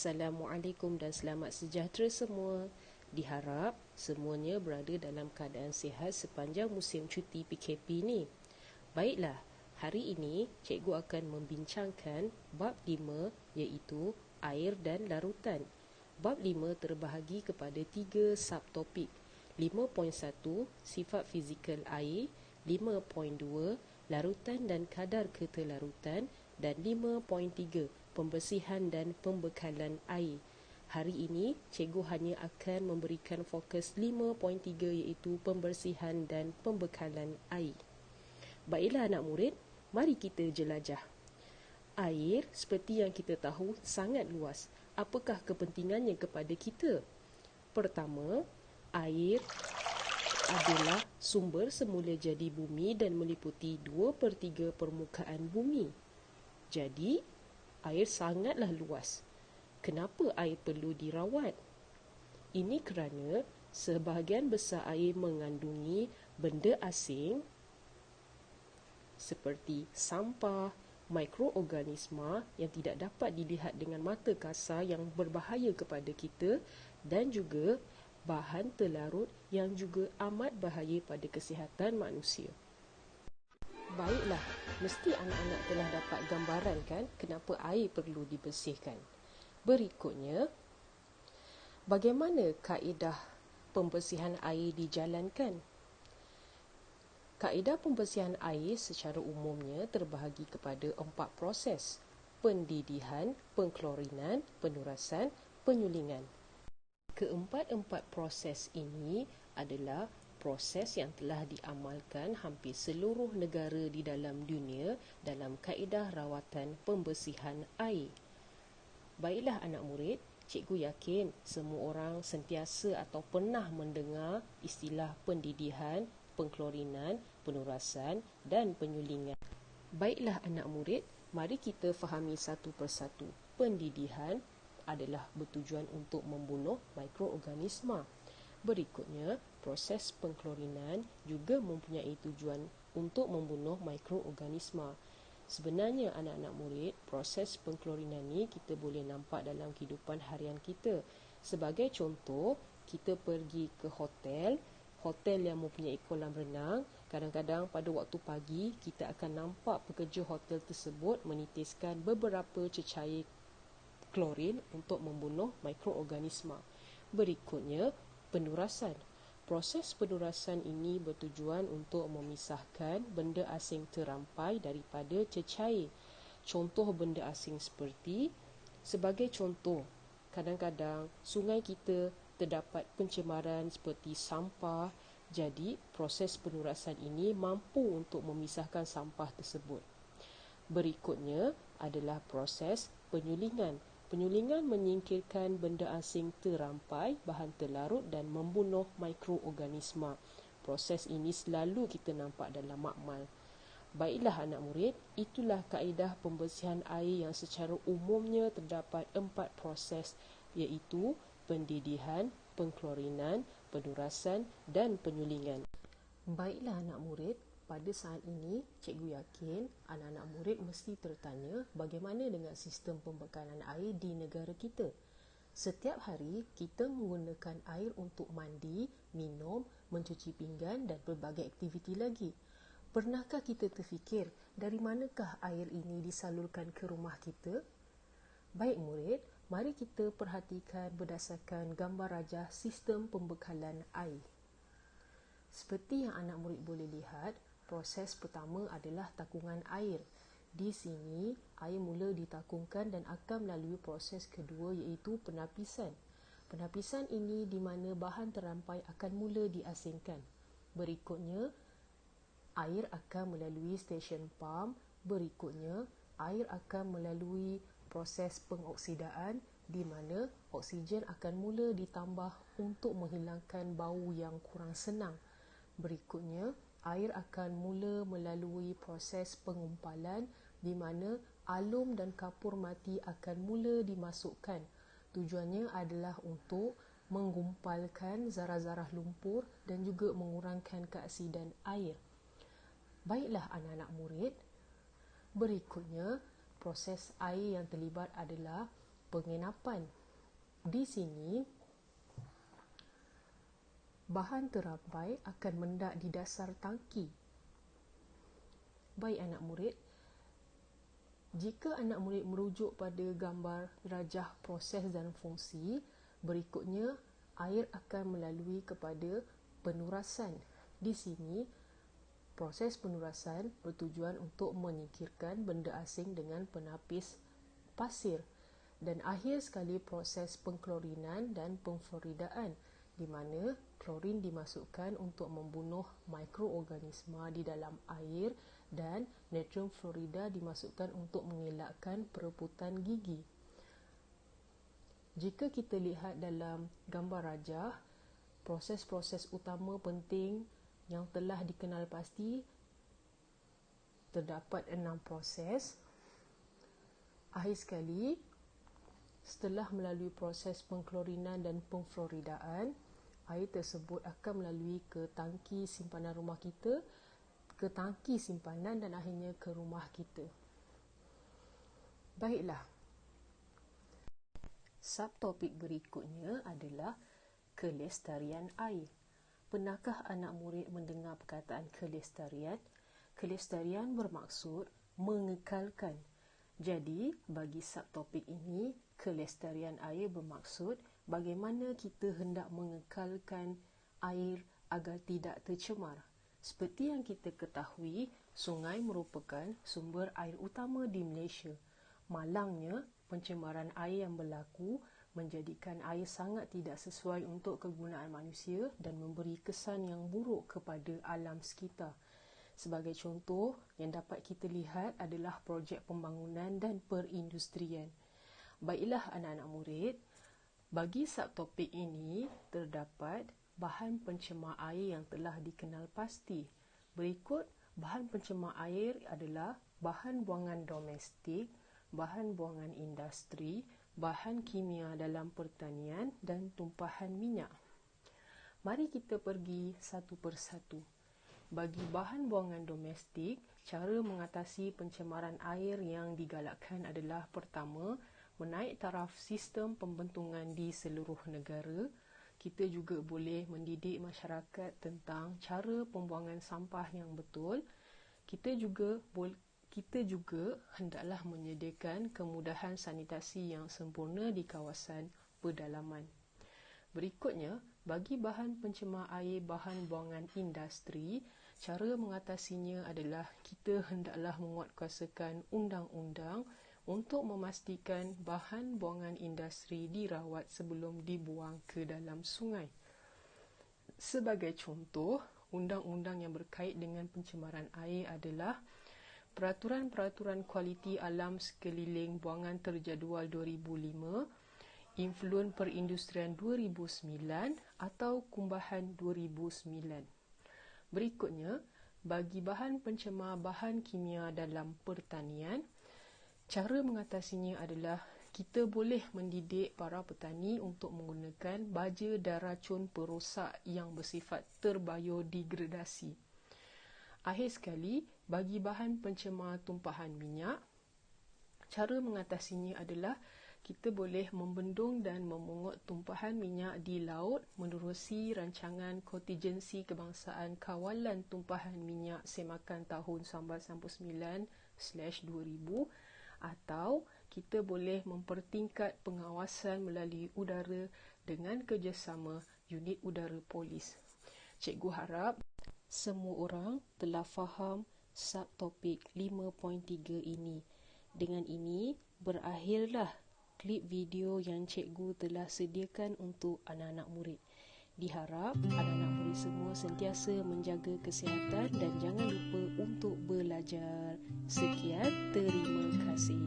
Assalamualaikum dan selamat sejahtera semua. Diharap semuanya berada dalam keadaan sihat sepanjang musim cuti PKP ni. Baiklah, hari ini cikgu akan membincangkan bab 5 iaitu air dan larutan. Bab 5 terbahagi kepada 3 subtopik. 5.1 Sifat fizikal air, 5.2 Larutan dan kadar ketelarutan, dan 5.3 Pembersihan dan pembekalan air. Hari ini, cikgu hanya akan memberikan fokus 5.3 iaitu pembersihan dan pembekalan air. Baiklah anak murid, mari kita jelajah. Air, seperti yang kita tahu, sangat luas. Apakah kepentingannya kepada kita? Pertama, air adalah sumber semula jadi bumi dan meliputi 2/3 permukaan bumi. Jadi, air sangatlah luas. Kenapa air perlu dirawat? Ini kerana sebahagian besar air mengandungi benda asing seperti sampah, mikroorganisma yang tidak dapat dilihat dengan mata kasar yang berbahaya kepada kita, dan juga bahan terlarut yang juga amat bahaya pada kesihatan manusia. Baiklah, mesti anak-anak telah dapat gambaran kan kenapa air perlu dibersihkan. Berikutnya, bagaimana kaedah pembersihan air dijalankan? Kaedah pembersihan air secara umumnya terbahagi kepada 4 proses: pendidihan, pengklorinan, penurasan, penyulingan. Keempat-empat proses ini adalah proses yang telah diamalkan hampir seluruh negara di dalam dunia dalam kaedah rawatan pembersihan air. Baiklah anak murid, cikgu yakin semua orang sentiasa atau pernah mendengar istilah pendidihan, pengklorinan, penurasan dan penyulingan. Baiklah anak murid, mari kita fahami satu persatu. Pendidihan adalah bertujuan untuk membunuh mikroorganisma. Berikutnya, proses pengklorinan juga mempunyai tujuan untuk membunuh mikroorganisma. Sebenarnya anak-anak murid, proses pengklorinan ni kita boleh nampak dalam kehidupan harian kita. Sebagai contoh, kita pergi ke hotel yang mempunyai kolam renang. Kadang-kadang pada waktu pagi, kita akan nampak pekerja hotel tersebut menitiskan beberapa cecair klorin untuk membunuh mikroorganisma. Berikutnya, penurasan. Proses penurasan ini bertujuan untuk memisahkan benda asing terampai daripada cecair. Contoh benda asing sebagai contoh, kadang-kadang sungai kita terdapat pencemaran seperti sampah. Jadi, proses penurasan ini mampu untuk memisahkan sampah tersebut. Berikutnya adalah proses penyulingan. Penyulingan menyingkirkan benda asing terampai, bahan terlarut dan membunuh mikroorganisma. Proses ini selalu kita nampak dalam makmal. Baiklah anak murid, itulah kaedah pembersihan air yang secara umumnya terdapat 4 proses iaitu pendidihan, pengklorinan, penurasan dan penyulingan. Baiklah anak murid, pada saat ini, cikgu yakin anak-anak murid mesti tertanya bagaimana dengan sistem pembekalan air di negara kita. Setiap hari, kita menggunakan air untuk mandi, minum, mencuci pinggan dan pelbagai aktiviti lagi. Pernahkah kita terfikir dari manakah air ini disalurkan ke rumah kita? Baik murid, mari kita perhatikan berdasarkan gambar rajah sistem pembekalan air. Seperti yang anak murid boleh lihat, proses pertama adalah takungan air. Di sini, air mula ditakungkan dan akan melalui proses kedua iaitu penapisan. Penapisan ini di mana bahan terampai akan mula diasingkan. Berikutnya, air akan melalui stesen pam. Berikutnya, air akan melalui proses pengoksidaan di mana oksigen akan mula ditambah untuk menghilangkan bau yang kurang senang. Berikutnya, air akan mula melalui proses pengumpalan di mana alum dan kapur mati akan mula dimasukkan. Tujuannya adalah untuk menggumpalkan zarah-zarah lumpur dan juga mengurangkan keasidan air. Baiklah anak-anak murid, berikutnya proses air yang terlibat adalah penginapan. Di sini, bahan terampai akan mendak di dasar tangki. Baik anak murid, jika anak murid merujuk pada gambar rajah proses dan fungsi, berikutnya air akan melalui kepada penurasan. Di sini, proses penurasan bertujuan untuk menyingkirkan benda asing dengan penapis pasir. Dan akhir sekali proses pengklorinan dan pengfluoridaan, di mana klorin dimasukkan untuk membunuh mikroorganisma di dalam air dan natrium fluorida dimasukkan untuk mengelakkan perebutan gigi. Jika kita lihat dalam gambar rajah, proses-proses utama penting yang telah dikenal pasti, terdapat 6 proses. Akhir sekali, setelah melalui proses pengklorinan dan pengfluoridaan, air tersebut akan melalui ke tangki simpanan rumah kita, ke tangki simpanan dan akhirnya ke rumah kita. Baiklah. Subtopik berikutnya adalah kelestarian air. Pernahkah anak murid mendengar perkataan kelestarian? Kelestarian bermaksud mengekalkan. Jadi, bagi subtopik ini, kelestarian air bermaksud bagaimana kita hendak mengekalkan air agar tidak tercemar. Seperti yang kita ketahui, sungai merupakan sumber air utama di Malaysia. Malangnya, pencemaran air yang berlaku menjadikan air sangat tidak sesuai untuk kegunaan manusia dan memberi kesan yang buruk kepada alam sekitar. Sebagai contoh, yang dapat kita lihat adalah projek pembangunan dan perindustrian. Baiklah anak-anak murid, bagi subtopik ini terdapat bahan pencemar air yang telah dikenal pasti. Berikut bahan pencemar air adalah bahan buangan domestik, bahan buangan industri, bahan kimia dalam pertanian dan tumpahan minyak. Mari kita pergi satu persatu. Bagi bahan buangan domestik, cara mengatasi pencemaran air yang digalakkan adalah pertama, menaik taraf sistem pembentungan di seluruh negara. Kita juga boleh mendidik masyarakat tentang cara pembuangan sampah yang betul. Kita juga hendaklah menyediakan kemudahan sanitasi yang sempurna di kawasan pedalaman. Berikutnya, bagi bahan pencemar air bahan buangan industri, cara mengatasinya adalah kita hendaklah menguatkuasakan undang-undang untuk memastikan bahan buangan industri dirawat sebelum dibuang ke dalam sungai. Sebagai contoh, undang-undang yang berkait dengan pencemaran air adalah Peraturan-Peraturan Kualiti Alam Sekeliling Buangan Terjadual 2005, Influen Perindustrian 2009 atau Kumbahan 2009. Berikutnya, bagi bahan pencemar bahan kimia dalam pertanian, cara mengatasinya adalah kita boleh mendidik para petani untuk menggunakan baja dan racun perosak yang bersifat terbiodegradasi. Akhir sekali, bagi bahan pencemar tumpahan minyak, cara mengatasinya adalah kita boleh membendung dan memungut tumpahan minyak di laut menerusi rancangan kontingensi kebangsaan kawalan tumpahan minyak semakan tahun 1999/2000, atau kita boleh mempertingkat pengawasan melalui udara dengan kerjasama unit udara polis. Cikgu harap semua orang telah faham subtopik 5.3 ini. Dengan ini, berakhirlah klip video yang cikgu telah sediakan untuk anak-anak murid. Diharap anak-anak murid semua sentiasa menjaga kesihatan dan jangan lupa untuk belajar. Sekian, terima kasih.